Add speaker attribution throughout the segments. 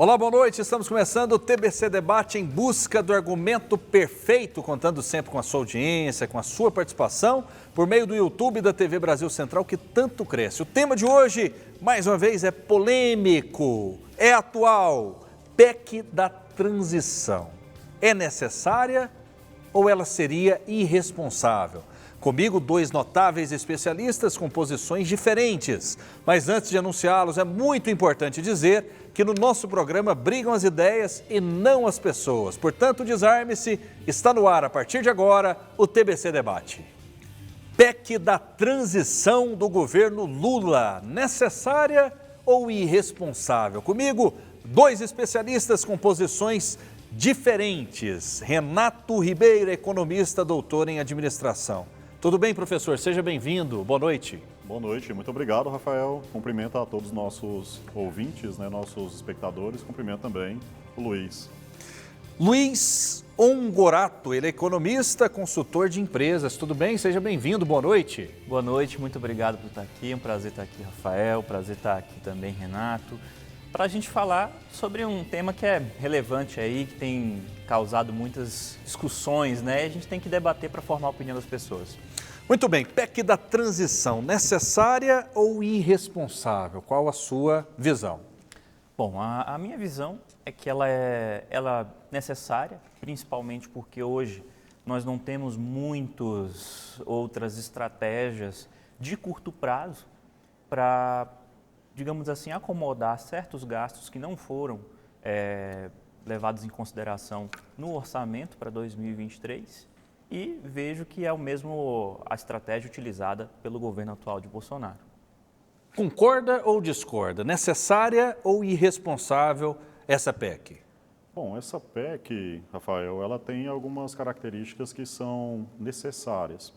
Speaker 1: Olá, boa noite. Estamos começando o TBC Debate em busca do argumento perfeito, contando sempre com a sua audiência, com a sua participação, por meio do YouTube da TV Brasil Central, que tanto cresce. O tema de hoje, mais uma vez, é polêmico, é atual. PEC da transição. É necessária ou ela seria irresponsável? Comigo, dois notáveis especialistas com posições diferentes. Mas antes de anunciá-los, é muito importante dizer que no nosso programa brigam as ideias e não as pessoas. Portanto, desarme-se, está no ar a partir de agora o TBC Debate. PEC da transição do governo Lula, necessária ou irresponsável? Comigo, dois especialistas com posições diferentes. Renato Ribeiro, economista, doutor em administração. Tudo bem, professor? Seja bem-vindo. Boa noite.
Speaker 2: Boa noite. Muito obrigado, Rafael. Cumprimento a todos os nossos ouvintes, nossos espectadores. Cumprimento também o Luiz.
Speaker 1: Luiz Ongorato, ele é economista, consultor de empresas. Tudo bem? Seja bem-vindo. Boa noite.
Speaker 3: Boa noite. Muito obrigado por estar aqui. É um prazer estar aqui, Rafael. Prazer estar aqui também, Renato. Para a gente falar sobre um tema que é relevante aí, que tem causado muitas discussões, né? A gente tem que debater para formar a opinião das pessoas.
Speaker 1: Muito bem, PEC da transição, necessária ou irresponsável? Qual a sua visão?
Speaker 3: Bom, a minha visão é que ela é necessária, principalmente porque hoje nós não temos muitas outras estratégias de curto prazo para, digamos assim, acomodar certos gastos que não foram levados em consideração no orçamento para 2023 e vejo que é a estratégia utilizada pelo governo atual de Bolsonaro.
Speaker 1: Concorda ou discorda? Necessária ou irresponsável essa PEC?
Speaker 2: Bom, essa PEC, Rafael, ela tem algumas características que são necessárias.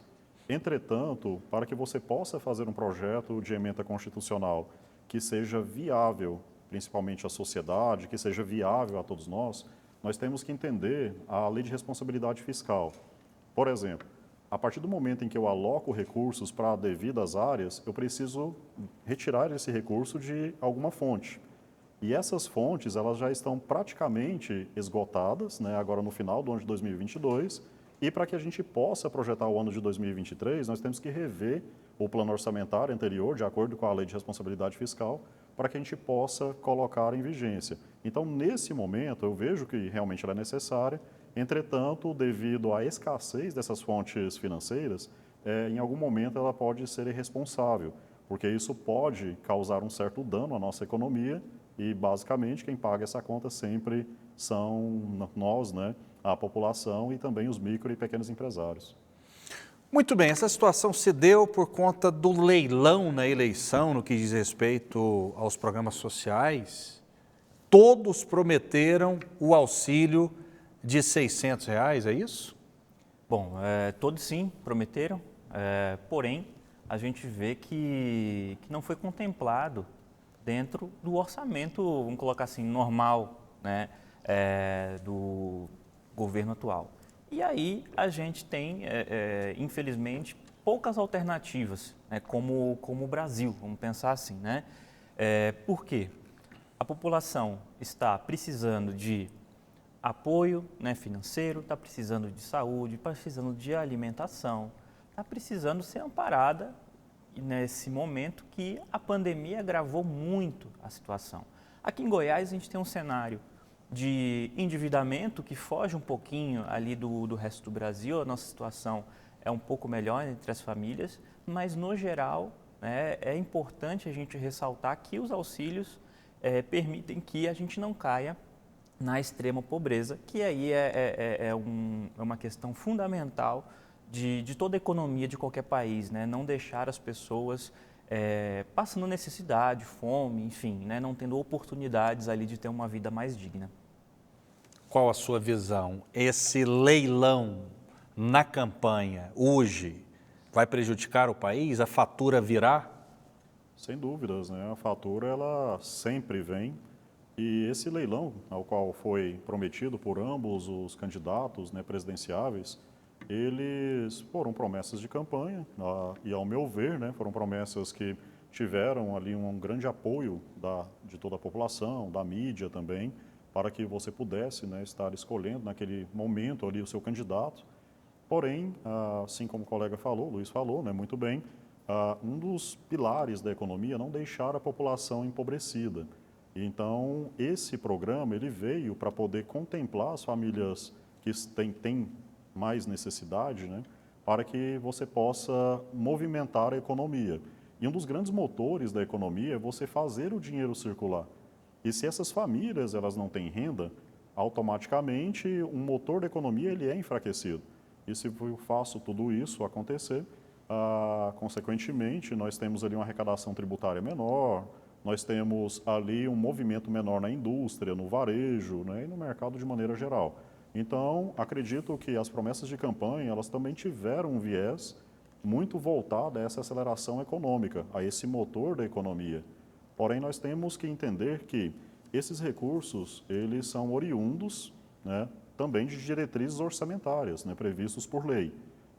Speaker 2: Entretanto, para que você possa fazer um projeto de emenda constitucional que seja viável, principalmente à sociedade, que seja viável a todos nós temos que entender a lei de responsabilidade fiscal. Por exemplo, a partir do momento em que eu aloco recursos para devidas áreas, eu preciso retirar esse recurso de alguma fonte. E essas fontes, elas já estão praticamente esgotadas, agora no final do ano de 2022, e para que a gente possa projetar o ano de 2023, nós temos que rever o plano orçamentário anterior, de acordo com a lei de responsabilidade fiscal, para que a gente possa colocar em vigência. Então, nesse momento, eu vejo que realmente ela é necessária. Entretanto, devido à escassez dessas fontes financeiras, em algum momento ela pode ser irresponsável, porque isso pode causar um certo dano à nossa economia e, basicamente, quem paga essa conta sempre são nós, a população e também os micro e pequenos empresários.
Speaker 1: Muito bem, essa situação se deu por conta do leilão na eleição, no que diz respeito aos programas sociais. Todos prometeram o auxílio de R$600, é isso?
Speaker 3: Bom, todos sim prometeram, porém a gente vê que não foi contemplado dentro do orçamento, vamos colocar assim, normal, do governo atual. E aí a gente tem, infelizmente, poucas alternativas, como o Brasil, vamos pensar assim, por quê? A população está precisando de apoio financeiro, está precisando de saúde, está precisando de alimentação, está precisando ser amparada nesse momento que a pandemia agravou muito a situação. Aqui em Goiás a gente tem um cenário de endividamento que foge um pouquinho ali do resto do Brasil, a nossa situação é um pouco melhor entre as famílias, mas no geral é importante a gente ressaltar que os auxílios permitem que a gente não caia na extrema pobreza, que aí é uma questão fundamental de toda a economia de qualquer país, não deixar as pessoas passando necessidade, fome, enfim, não tendo oportunidades ali de ter uma vida mais digna.
Speaker 1: Qual a sua visão? Esse leilão na campanha hoje vai prejudicar o país? A fatura virá?
Speaker 2: Sem dúvidas, a fatura ela sempre vem. E esse leilão, ao qual foi prometido por ambos os candidatos presidenciáveis, eles foram promessas de campanha e, ao meu ver, foram promessas que tiveram ali um grande apoio de toda a população, da mídia também, para que você pudesse, né, estar escolhendo naquele momento ali o seu candidato. Porém, assim como o colega falou, o Luiz falou, né, muito bem, um dos pilares da economia é não deixar a população empobrecida. Então, esse programa ele veio para poder contemplar as famílias que têm mais necessidade, né, para que você possa movimentar a economia. E um dos grandes motores da economia é você fazer o dinheiro circular. E se essas famílias elas não têm renda, automaticamente um motor da economia ele é enfraquecido. E se eu faço tudo isso acontecer, consequentemente, nós temos ali uma arrecadação tributária menor, nós temos ali um movimento menor na indústria, no varejo, né, e no mercado de maneira geral. Então, acredito que as promessas de campanha, elas também tiveram um viés muito voltado a essa aceleração econômica, a esse motor da economia. Porém, nós temos que entender que esses recursos, eles são oriundos, né, também de diretrizes orçamentárias, né, previstos por lei.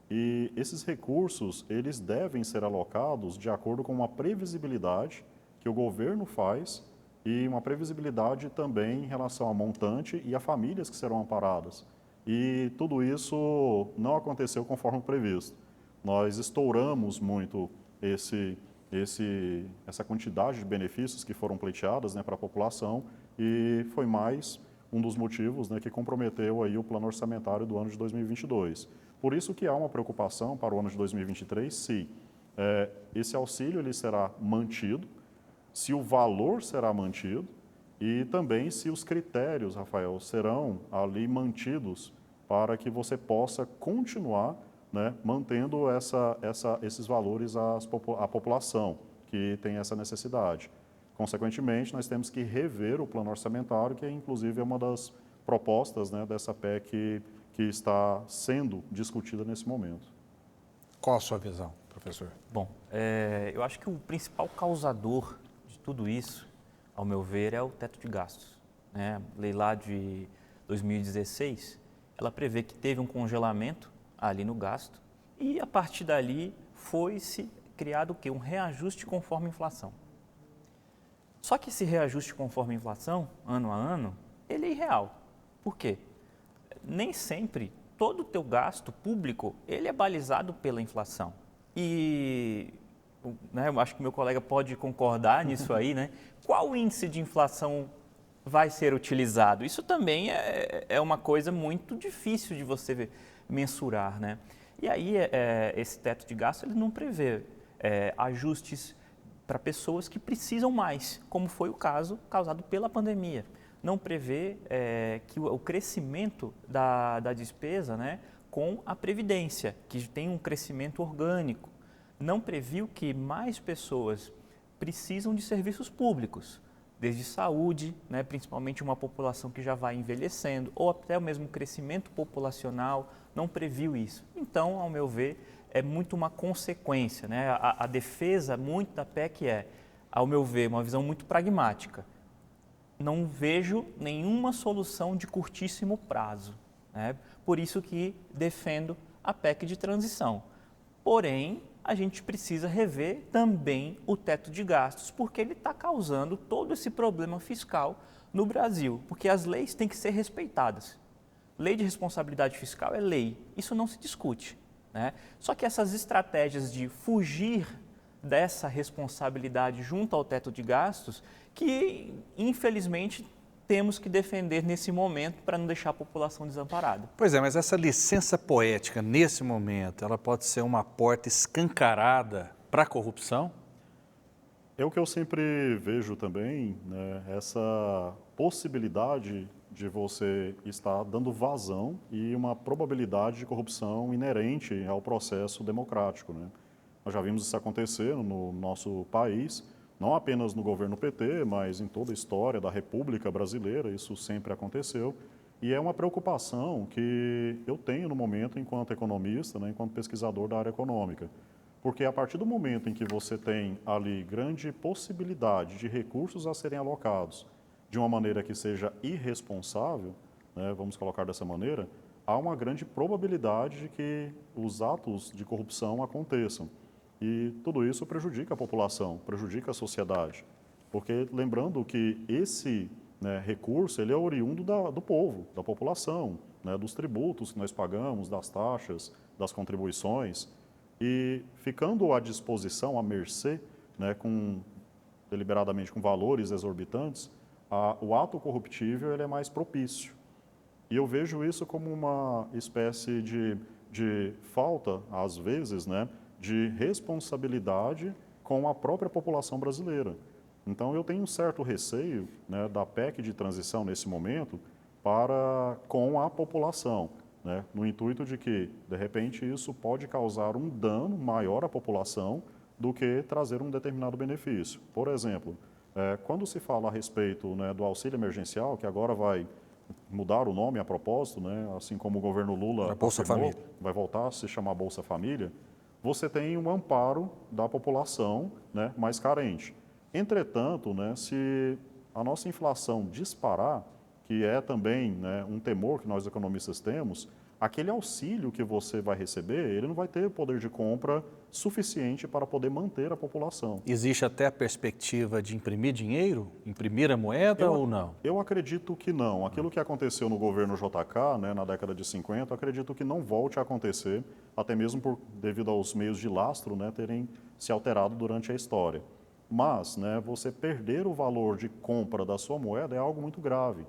Speaker 2: E esses recursos, eles devem ser alocados de acordo com uma previsibilidade que o governo faz e uma previsibilidade também em relação ao montante e a famílias que serão amparadas. E tudo isso não aconteceu conforme previsto. Nós estouramos muito essa quantidade de benefícios que foram pleiteadas, né, para a população e foi mais um dos motivos, né, que comprometeu aí o plano orçamentário do ano de 2022. Por isso que há uma preocupação para o ano de 2023 se esse auxílio ele será mantido, se o valor será mantido e também se os critérios, Rafael, serão ali mantidos para que você possa continuar, né, mantendo esses valores à população que tem essa necessidade. Consequentemente, nós temos que rever o plano orçamentário, que inclusive é uma das propostas, né, dessa PEC que está sendo discutida nesse momento.
Speaker 1: Qual a sua visão, professor?
Speaker 3: Bom, eu acho que o principal causador de tudo isso, ao meu ver, é o teto de gastos, né? A lei lá de 2016, ela prevê que teve um congelamento ali no gasto e a partir dali foi-se criado o quê? Um reajuste conforme a inflação. Só que esse reajuste conforme a inflação, ano a ano, ele é irreal. Por quê? Nem sempre todo o teu gasto público ele é balizado pela inflação. E né, eu acho que meu colega pode concordar nisso aí, né? Qual índice de inflação vai ser utilizado? Isso também é uma coisa muito difícil de você mensurar, né? E aí esse teto de gasto ele não prevê ajustes para pessoas que precisam mais, como foi o caso causado pela pandemia. Não prevê que o crescimento da despesa, né, com a Previdência, que tem um crescimento orgânico. Não previu que mais pessoas precisam de serviços públicos, desde saúde, né, principalmente uma população que já vai envelhecendo, ou até o mesmo crescimento populacional, não previu isso. Então, ao meu ver, é muito uma consequência, né? A defesa muito da PEC ao meu ver, uma visão muito pragmática. Não vejo nenhuma solução de curtíssimo prazo, né? Por isso que defendo a PEC de transição. Porém, a gente precisa rever também o teto de gastos, porque ele está causando todo esse problema fiscal no Brasil, porque as leis têm que ser respeitadas. Lei de responsabilidade fiscal é lei, isso não se discute, né? Só que essas estratégias de fugir dessa responsabilidade junto ao teto de gastos, que infelizmente temos que defender nesse momento para não deixar a população desamparada.
Speaker 1: Pois é, mas essa licença poética, nesse momento, ela pode ser uma porta escancarada para a corrupção?
Speaker 2: É o que eu sempre vejo também, né, essa possibilidade de você estar dando vazão e uma probabilidade de corrupção inerente ao processo democrático, né? Nós já vimos isso acontecer no nosso país, não apenas no governo PT, mas em toda a história da República Brasileira, isso sempre aconteceu. E é uma preocupação que eu tenho no momento enquanto economista, né, enquanto pesquisador da área econômica. Porque a partir do momento em que você tem ali grande possibilidade de recursos a serem alocados de uma maneira que seja irresponsável, né, vamos colocar dessa maneira, há uma grande probabilidade de que os atos de corrupção aconteçam. E tudo isso prejudica a população, prejudica a sociedade. Porque lembrando que esse, né, recurso ele é oriundo do povo, da população, né, dos tributos que nós pagamos, das taxas, das contribuições. E ficando à disposição, à mercê, né, deliberadamente com valores exorbitantes, o ato corruptível ele é mais propício. E eu vejo isso como uma espécie de falta, às vezes, né, de responsabilidade com a própria população brasileira. Então, eu tenho um certo receio, né, da PEC de transição nesse momento com a população, né, no intuito de que, de repente, isso pode causar um dano maior à população do que trazer um determinado benefício. Por exemplo, quando se fala a respeito, né, do auxílio emergencial, que agora vai mudar o nome a propósito, né, assim como o governo Lula
Speaker 1: A Bolsa
Speaker 2: afirmou,
Speaker 1: Família.
Speaker 2: vai voltar a se chamar Bolsa Família, você tem um amparo da população, né, mais carente. Entretanto, né, se a nossa inflação disparar, que é também, né, um temor que nós economistas temos, aquele auxílio que você vai receber, ele não vai ter poder de compra suficiente para poder manter a população.
Speaker 1: Existe até a perspectiva de imprimir dinheiro, imprimir a moeda ou não?
Speaker 2: Eu acredito que não. Aquilo que aconteceu no governo JK, né, na década de 50, acredito que não volte a acontecer, até mesmo devido aos meios de lastro, né, terem se alterado durante a história. Mas, né, você perder o valor de compra da sua moeda é algo muito grave.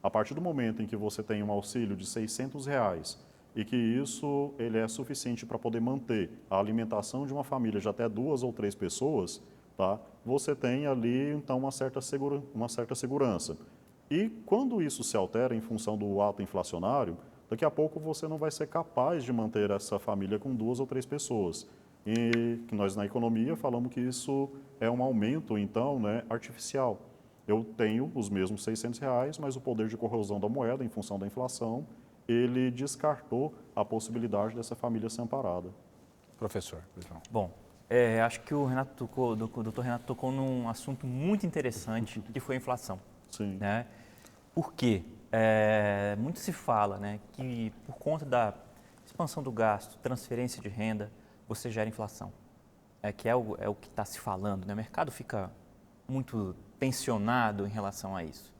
Speaker 2: A partir do momento em que você tem um auxílio de R$600 e que isso ele é suficiente para poder manter a alimentação de uma família de até 2 ou 3 pessoas, tá? Você tem ali, então, uma certa segurança. E quando isso se altera em função do ato inflacionário, daqui a pouco você não vai ser capaz de manter essa família com 2 ou 3 pessoas. E que nós, na economia, falamos que isso é um aumento, então, né, artificial. Eu tenho os mesmos R$600, mas o poder de corrosão da moeda, em função da inflação, ele descartou a possibilidade dessa família ser amparada.
Speaker 1: Professor.
Speaker 3: Bom, acho que o doutor Renato tocou num assunto muito interessante, que foi a inflação.
Speaker 2: Sim.
Speaker 3: Né? Por quê? Muito se fala, né, que por conta da expansão do gasto, transferência de renda, você gera inflação. Que é o que está se falando, né? O mercado fica muito tensionado em relação a isso.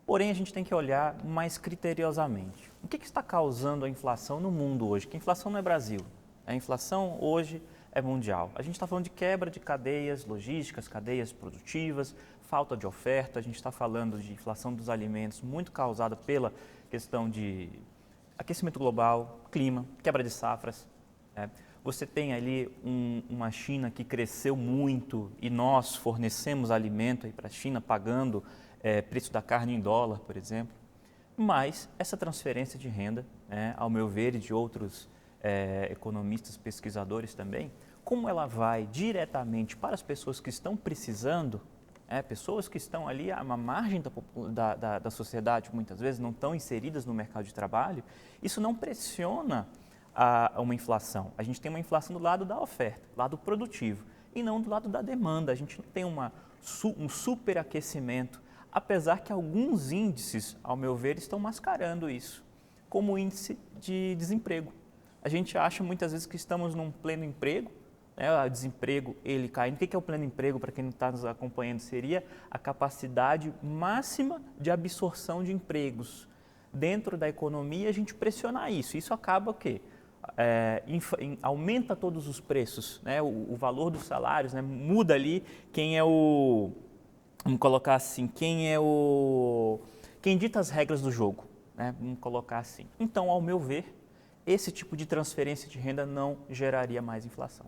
Speaker 3: Porém, a gente tem que olhar mais criteriosamente. O que está causando a inflação no mundo hoje? Que a inflação não é Brasil. A inflação hoje é mundial. A gente está falando de quebra de cadeias logísticas, cadeias produtivas, falta de oferta. A gente está falando de inflação dos alimentos, muito causada pela questão de aquecimento global, clima, quebra de safras. Né? Você tem ali uma China que cresceu muito e nós fornecemos alimento para a China pagando preço da carne em dólar, por exemplo. Mas essa transferência de renda, ao meu ver, e de outros economistas, pesquisadores também, como ela vai diretamente para as pessoas que estão precisando, pessoas que estão ali à margem da sociedade, muitas vezes não estão inseridas no mercado de trabalho, isso não pressiona uma inflação. A gente tem uma inflação do lado da oferta, lado produtivo, e não do lado da demanda. A gente não tem um superaquecimento, apesar que alguns índices, ao meu ver, estão mascarando isso, como o índice de desemprego. A gente acha muitas vezes que estamos num pleno emprego, o desemprego ele caindo. O que é o pleno emprego, para quem não está nos acompanhando? Seria a capacidade máxima de absorção de empregos. Dentro da economia, a gente pressionar isso. Isso acaba o quê? Aumenta todos os preços, né? O valor dos salários, né? Muda ali quem é vamos colocar assim, quem dita as regras do jogo, né? Vamos colocar assim. Então, ao meu ver, esse tipo de transferência de renda não geraria mais inflação.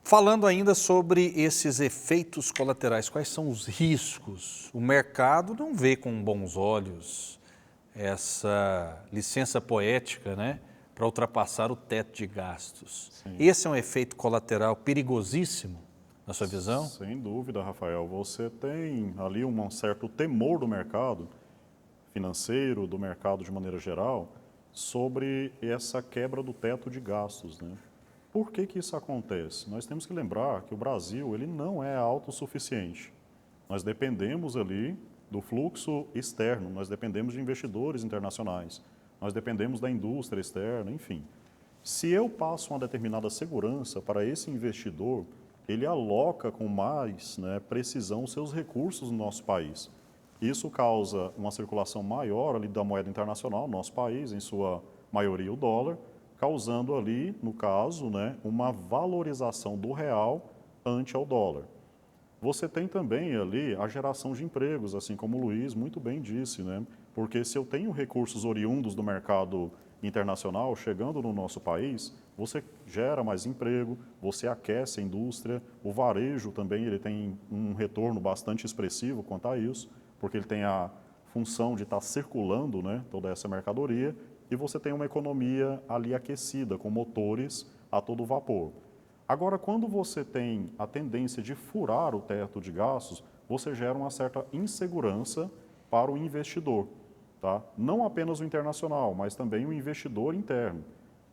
Speaker 1: Falando ainda sobre esses efeitos colaterais, quais são os riscos? O mercado não vê com bons olhos essa licença poética, né, para ultrapassar o teto de gastos. Sim. Esse é um efeito colateral perigosíssimo, na sua visão?
Speaker 2: Sem dúvida, Rafael. Você tem ali um certo temor do mercado financeiro, do mercado de maneira geral, sobre essa quebra do teto de gastos, né? Por que isso acontece? Nós temos que lembrar que o Brasil ele não é autossuficiente. Nós dependemos ali do fluxo externo, nós dependemos de investidores internacionais, nós dependemos da indústria externa, enfim. Se eu passo uma determinada segurança para esse investidor, ele aloca com mais, né, precisão os seus recursos no nosso país. Isso causa uma circulação maior ali da moeda internacional no nosso país, em sua maioria o dólar, causando ali, no caso, né, uma valorização do real ante ao dólar. Você tem também ali a geração de empregos, assim como o Luiz muito bem disse, né? Porque se eu tenho recursos oriundos do mercado internacional chegando no nosso país, você gera mais emprego, você aquece a indústria, o varejo também ele tem um retorno bastante expressivo quanto a isso, porque ele tem a função de estar circulando, né, toda essa mercadoria, e você tem uma economia ali aquecida, com motores a todo vapor. Agora, quando você tem a tendência de furar o teto de gastos, você gera uma certa insegurança para o investidor, tá? Não apenas o internacional, mas também o investidor interno.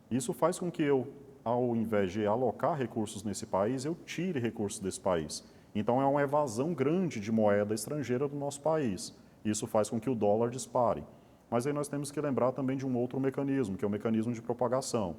Speaker 2: Isso faz com que eu, ao invés de alocar recursos nesse país, eu tire recursos desse país. Então, é uma evasão grande de moeda estrangeira do nosso país. Isso faz com que o dólar dispare. Mas aí nós temos que lembrar também de um outro mecanismo, que é o mecanismo de propagação.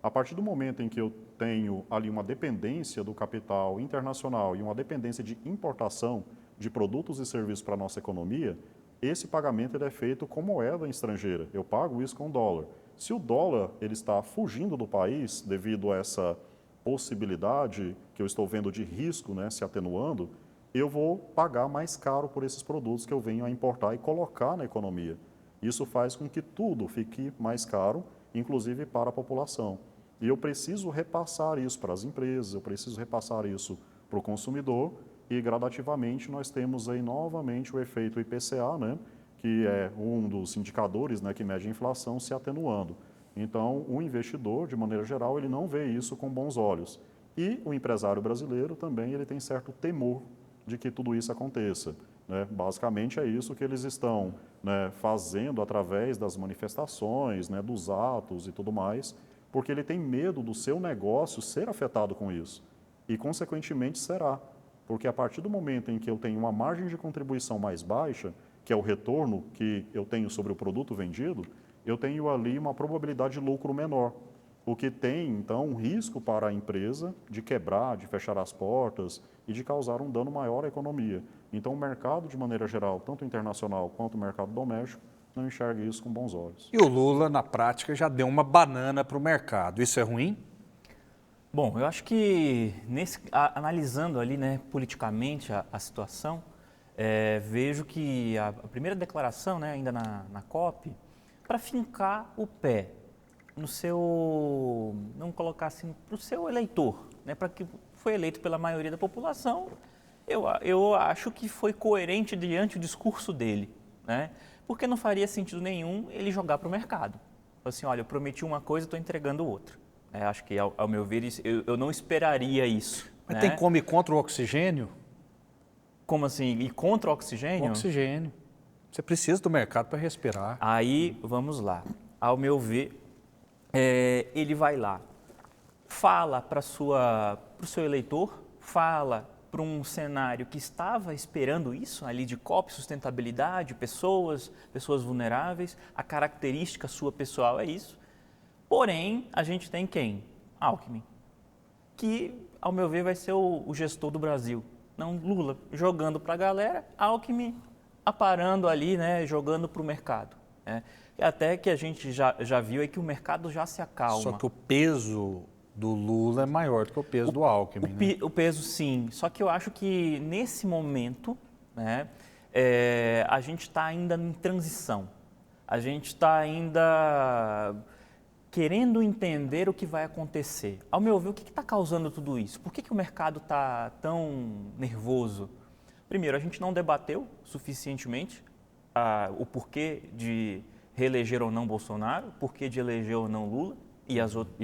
Speaker 2: A partir do momento em que eu tenho ali uma dependência do capital internacional e uma dependência de importação de produtos e serviços para a nossa economia, esse pagamento ele é feito com moeda estrangeira. Eu pago isso com dólar. Se o dólar ele está fugindo do país devido a essa possibilidade que eu estou vendo de risco, né, se atenuando, eu vou pagar mais caro por esses produtos que eu venho a importar e colocar na economia. Isso faz com que tudo fique mais caro, inclusive para a população. E eu preciso repassar isso para as empresas, eu preciso repassar isso para o consumidor e gradativamente nós temos aí novamente o efeito IPCA, né, que é um dos indicadores, né, que mede a inflação se atenuando. Então, o investidor, de maneira geral, ele não vê isso com bons olhos. E o empresário brasileiro também ele tem certo temor de que tudo isso aconteça. Né? Basicamente é isso que eles estão, né, fazendo através das manifestações, né, dos atos e tudo mais, porque ele tem medo do seu negócio ser afetado com isso. E, consequentemente, será. Porque a partir do momento em que eu tenho uma margem de contribuição mais baixa, que é o retorno que eu tenho sobre o produto vendido, eu tenho ali uma probabilidade de lucro menor. O que tem, então, um risco para a empresa de quebrar, de fechar as portas e de causar um dano maior à economia. Então, o mercado, de maneira geral, tanto internacional quanto o mercado doméstico, não enxerga isso com bons olhos.
Speaker 1: E o Lula, na prática, já deu uma banana para o mercado. Isso é ruim?
Speaker 3: Bom, eu acho que, analisando ali, né, politicamente a situação, vejo que a primeira declaração, né, ainda na COP, para fincar o pé no seu, não colocar assim, para o seu eleitor, né, para que foi eleito pela maioria da população, eu acho que foi coerente diante do discurso dele, né, porque não faria sentido nenhum ele jogar para o mercado. Assim, olha, eu prometi uma coisa, estou entregando outra. Acho que, ao meu ver, eu não esperaria isso.
Speaker 1: Mas
Speaker 3: né?
Speaker 1: tem como ir contra o oxigênio?
Speaker 3: Como assim? E contra o oxigênio?
Speaker 1: O oxigênio. Você precisa do mercado para respirar.
Speaker 3: Aí, vamos lá. Ao meu ver, ele vai lá, fala para o seu eleitor, fala para um cenário que estava esperando isso, ali de COP, sustentabilidade, pessoas vulneráveis, a característica sua pessoal é isso. Porém, a gente tem quem? Alckmin, que, ao meu ver, vai ser o gestor do Brasil. Não Lula jogando para a galera, Alckmin aparando ali, né, jogando para o mercado. Né? E até que a gente já viu é que o mercado já se acalma.
Speaker 1: Só que o peso do Lula é maior do que o peso do Alckmin. Né?
Speaker 3: O peso, sim. Só que eu acho que, nesse momento, né, a gente está ainda em transição. A gente está ainda querendo entender o que vai acontecer. Ao meu ver, o que está causando tudo isso? Por que o mercado está tão nervoso? Primeiro, a gente não debateu suficientemente o porquê de reeleger ou não Bolsonaro, o porquê de eleger ou não Lula e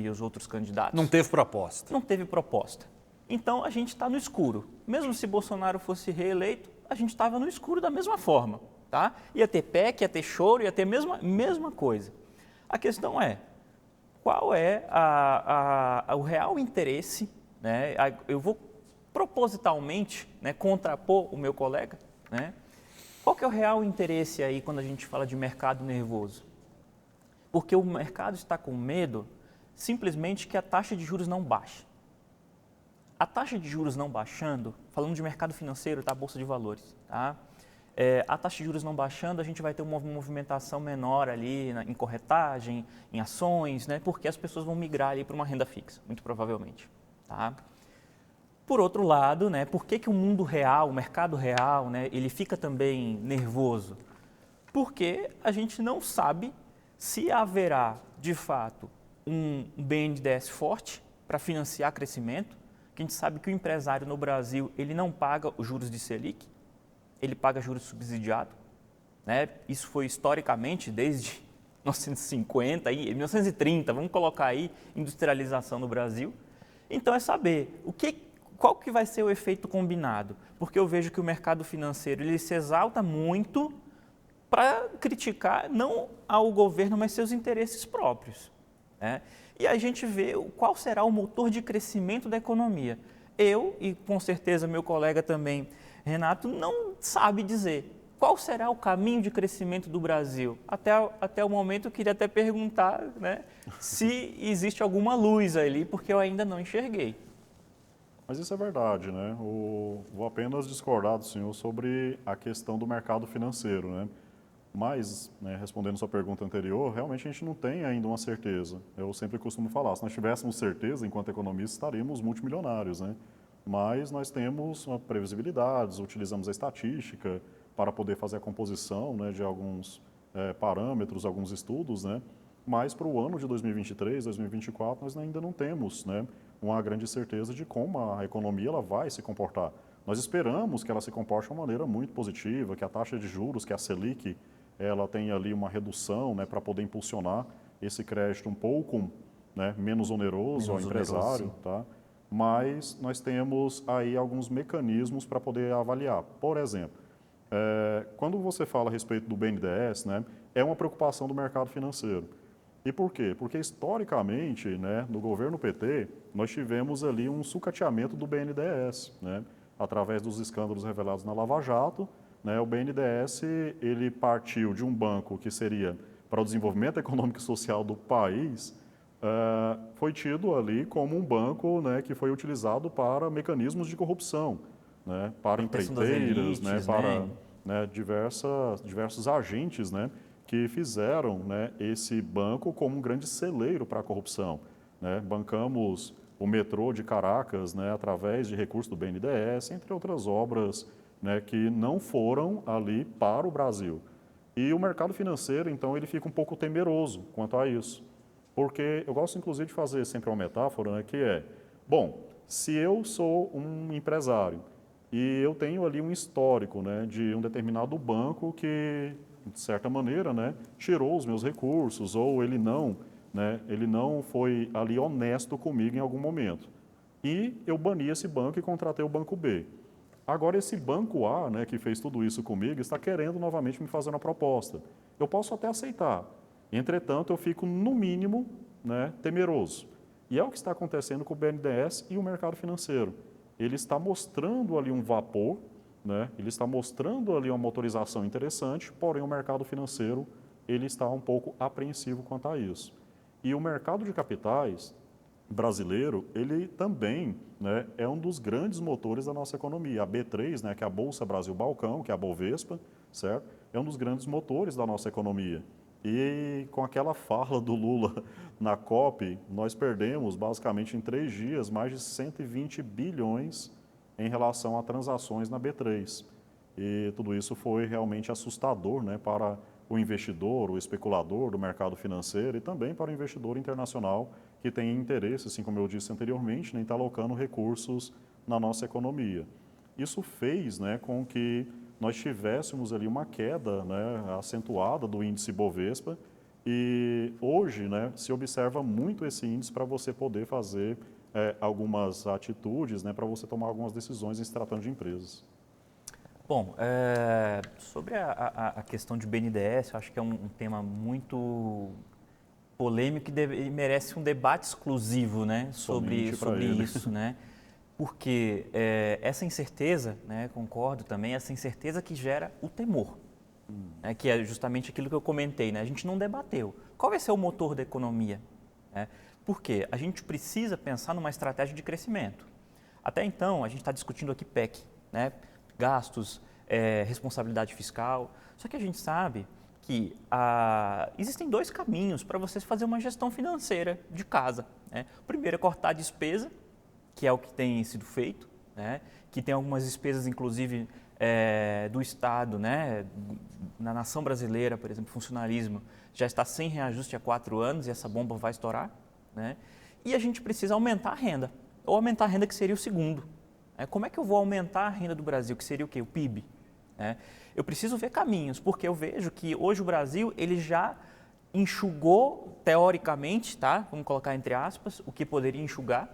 Speaker 3: os outros candidatos.
Speaker 1: Não teve proposta.
Speaker 3: Não teve proposta. Então, a gente está no escuro. Mesmo se Bolsonaro fosse reeleito, a gente estava no escuro da mesma forma. Tá? Ia ter PEC, ia ter choro, ia ter a mesma coisa. A questão é, qual é o real interesse, né? Eu vou propositalmente, né, contrapor o meu colega, né? Qual que é o real interesse aí quando a gente fala de mercado nervoso? Porque o mercado está com medo simplesmente que a taxa de juros não baixe. A taxa de juros não baixando, falando de mercado financeiro, tá? Bolsa de valores, tá? A taxa de juros não baixando, a gente vai ter uma movimentação menor ali em corretagem, em ações, né? Porque as pessoas vão migrar ali para uma renda fixa, muito provavelmente, tá? Por outro lado, né, por que o mundo real, o mercado real, né, ele fica também nervoso? Porque a gente não sabe se haverá, de fato, um BNDES forte para financiar crescimento, que a gente sabe que o empresário no Brasil ele não paga os juros de Selic, ele paga juros subsidiados. Né? Isso foi historicamente desde 1950, 1930, vamos colocar aí, industrialização no Brasil. Então é saber qual que vai ser o efeito combinado, porque eu vejo que o mercado financeiro ele se exalta muito para criticar não ao governo, mas seus interesses próprios. Né? E a gente vê qual será o motor de crescimento da economia. Eu, e com certeza meu colega também, Renato, não sabe dizer qual será o caminho de crescimento do Brasil. Até o momento eu queria até perguntar, né, se existe alguma luz ali, porque eu ainda não enxerguei.
Speaker 2: Mas isso é verdade, né? Vou apenas discordar do senhor sobre a questão do mercado financeiro, né? Mas, né, respondendo sua pergunta anterior, realmente a gente não tem ainda uma certeza. Eu sempre costumo falar, se nós tivéssemos certeza, enquanto economistas, estaríamos multimilionários, né? Mas nós temos uma previsibilidade, utilizamos a estatística para poder fazer a composição, né, de alguns parâmetros, alguns estudos, né? Mas para o ano de 2023, 2024, nós ainda não temos, né, uma grande certeza de como a economia ela vai se comportar. Nós esperamos que ela se comporte de uma maneira muito positiva, que a taxa de juros, que a Selic, ela tenha ali uma redução, né, para poder impulsionar esse crédito um pouco, né, menos oneroso ao empresário, tá? Mas nós temos aí alguns mecanismos para poder avaliar. Por exemplo, quando você fala a respeito do BNDES, né, é uma preocupação do mercado financeiro. E por quê? Porque historicamente, né, no governo PT, nós tivemos ali um sucateamento do BNDES, né, através dos escândalos revelados na Lava Jato. Né, o BNDES ele partiu de um banco que seria para o desenvolvimento econômico e social do país, foi tido ali como um banco, né, que foi utilizado para mecanismos de corrupção, né, para empreiteiras, né, para né, diversos agentes, né, que fizeram, né, esse banco como um grande celeiro para a corrupção. Né? Bancamos o metrô de Caracas, né, através de recursos do BNDES, entre outras obras, né, que não foram ali para o Brasil. E o mercado financeiro, então, ele fica um pouco temeroso quanto a isso. Porque eu gosto, inclusive, de fazer sempre uma metáfora, né, que é, bom, se eu sou um empresário e eu tenho ali um histórico, né, de um determinado banco que, de certa maneira, né, tirou os meus recursos ou ele não foi ali honesto comigo em algum momento. E eu bani esse banco e contratei o banco B. Agora, esse banco A, né, que fez tudo isso comigo, está querendo novamente me fazer uma proposta. Eu posso até aceitar. Entretanto, eu fico, no mínimo, né, temeroso. E é o que está acontecendo com o BNDES e o mercado financeiro. Ele está mostrando ali um vapor, né, ele está mostrando ali uma motorização interessante, porém o mercado financeiro ele está um pouco apreensivo quanto a isso. E o mercado de capitais brasileiro, ele também, né, é um dos grandes motores da nossa economia. A B3, né, que é a Bolsa Brasil Balcão, que é a Bovespa, certo? É um dos grandes motores da nossa economia. E com aquela fala do Lula na COP, nós perdemos basicamente em 3 dias mais de 120 bilhões em relação a transações na B3. E tudo isso foi realmente assustador, né, para o investidor, o especulador do mercado financeiro e também para o investidor internacional que tem interesse, assim como eu disse anteriormente, em estar alocando recursos na nossa economia. Isso fez, né, com que nós tivéssemos ali uma queda, né, acentuada do índice Bovespa e hoje, né, se observa muito esse índice para você poder fazer algumas atitudes, né, para você tomar algumas decisões em se tratando de empresas.
Speaker 3: Bom, sobre a questão de BNDES, eu acho que é um tema muito polêmico e merece um debate exclusivo, né, sobre isso, né? Porque essa incerteza, né, concordo também, essa incerteza que gera o temor, né, que é justamente aquilo que eu comentei, né? A gente não debateu. Qual vai ser o motor da economia? Por quê? A gente precisa pensar numa estratégia de crescimento. Até então, a gente está discutindo aqui PEC, né? Gastos, responsabilidade fiscal. Só que a gente sabe que existem dois caminhos para você fazer uma gestão financeira de casa, né? O primeiro é cortar a despesa, que é o que tem sido feito, né? Que tem algumas despesas, inclusive, do Estado, né? Na nação brasileira, por exemplo, funcionalismo, já está sem reajuste há 4 anos e essa bomba vai estourar, né? E a gente precisa aumentar a renda, ou aumentar a renda, que seria o segundo. Como é que eu vou aumentar a renda do Brasil, que seria o quê? O PIB. Eu preciso ver caminhos, porque eu vejo que hoje o Brasil ele já enxugou, teoricamente, tá? Vamos colocar entre aspas, o que poderia enxugar,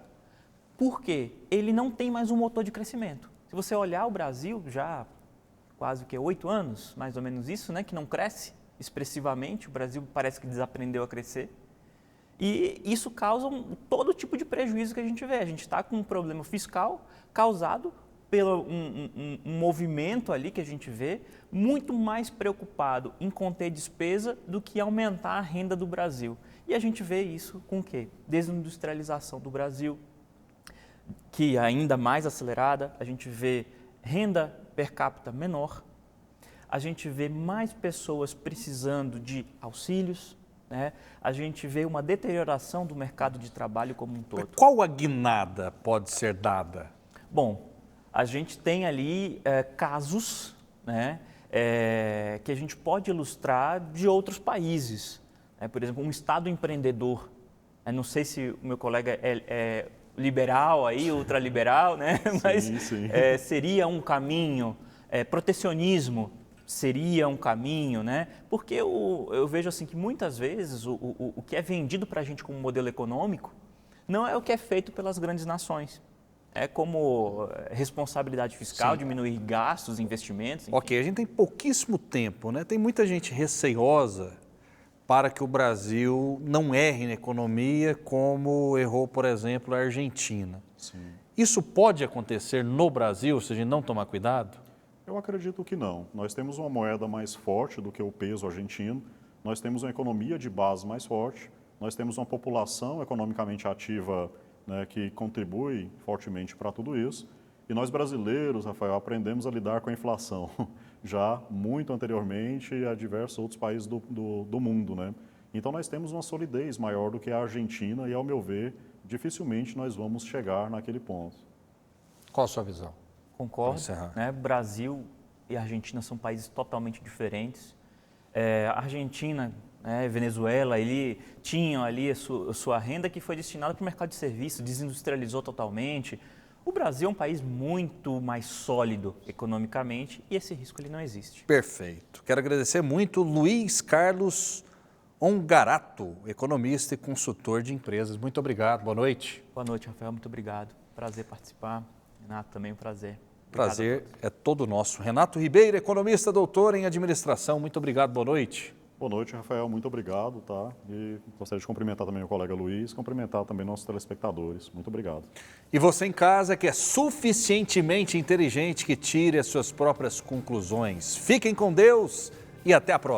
Speaker 3: porque ele não tem mais um motor de crescimento. Se você olhar o Brasil, já quase 8 anos, mais ou menos isso, né? Que não cresce expressivamente, o Brasil parece que desaprendeu a crescer. E isso causa todo tipo de prejuízo que a gente vê. A gente está com um problema fiscal causado pelo um movimento ali que a gente vê muito mais preocupado em conter despesa do que aumentar a renda do Brasil. E a gente vê isso com o quê? Desindustrialização do Brasil, que é ainda mais acelerada, a gente vê renda per capita menor, a gente vê mais pessoas precisando de auxílios, né? A gente vê uma deterioração do mercado de trabalho como um todo.
Speaker 1: Qual a guinada pode ser dada?
Speaker 3: Bom, a gente tem ali casos, né, que a gente pode ilustrar de outros países. Por exemplo, um Estado empreendedor. Não sei se o meu colega é liberal, aí, ultraliberal, né? Mas
Speaker 2: sim.
Speaker 3: Seria um caminho. Protecionismo seria um caminho, né? Porque eu vejo assim que muitas vezes o que é vendido para a gente como modelo econômico não é o que é feito pelas grandes nações. Como responsabilidade fiscal,
Speaker 1: Sim.
Speaker 3: diminuir gastos, investimentos. Enfim.
Speaker 1: Ok, a gente tem pouquíssimo tempo, né? Tem muita gente receiosa para que o Brasil não erre na economia como errou, por exemplo, a Argentina.
Speaker 2: Sim.
Speaker 1: Isso pode acontecer no Brasil se a gente não tomar cuidado?
Speaker 2: Eu acredito que não. Nós temos uma moeda mais forte do que o peso argentino, nós temos uma economia de base mais forte, nós temos uma população economicamente ativa, né, que contribui fortemente para tudo isso. E nós brasileiros, Rafael, aprendemos a lidar com a inflação já muito anteriormente a diversos outros países do mundo, né? Então nós temos uma solidez maior do que a Argentina e, ao meu ver, dificilmente nós vamos chegar naquele ponto.
Speaker 1: Qual a sua visão?
Speaker 3: Concordo, né? Brasil e Argentina são países totalmente diferentes. A Argentina, Venezuela, ele tinham ali a sua renda que foi destinada para o mercado de serviços, desindustrializou totalmente. O Brasil é um país muito mais sólido economicamente e esse risco ele não existe.
Speaker 1: Perfeito. Quero agradecer muito Luiz Carlos Ongarato, economista e consultor de empresas. Muito obrigado, boa noite.
Speaker 3: Boa noite, Rafael, muito obrigado. Prazer participar. Renato, também um prazer.
Speaker 1: Prazer é todo nosso. Renato Ribeiro, economista, doutor em administração. Muito obrigado, boa noite.
Speaker 2: Boa noite, Rafael. Muito obrigado, tá? E gostaria de cumprimentar também o colega Luiz, cumprimentar também nossos telespectadores. Muito obrigado.
Speaker 1: E você em casa que é suficientemente inteligente que tire as suas próprias conclusões. Fiquem com Deus e até a próxima.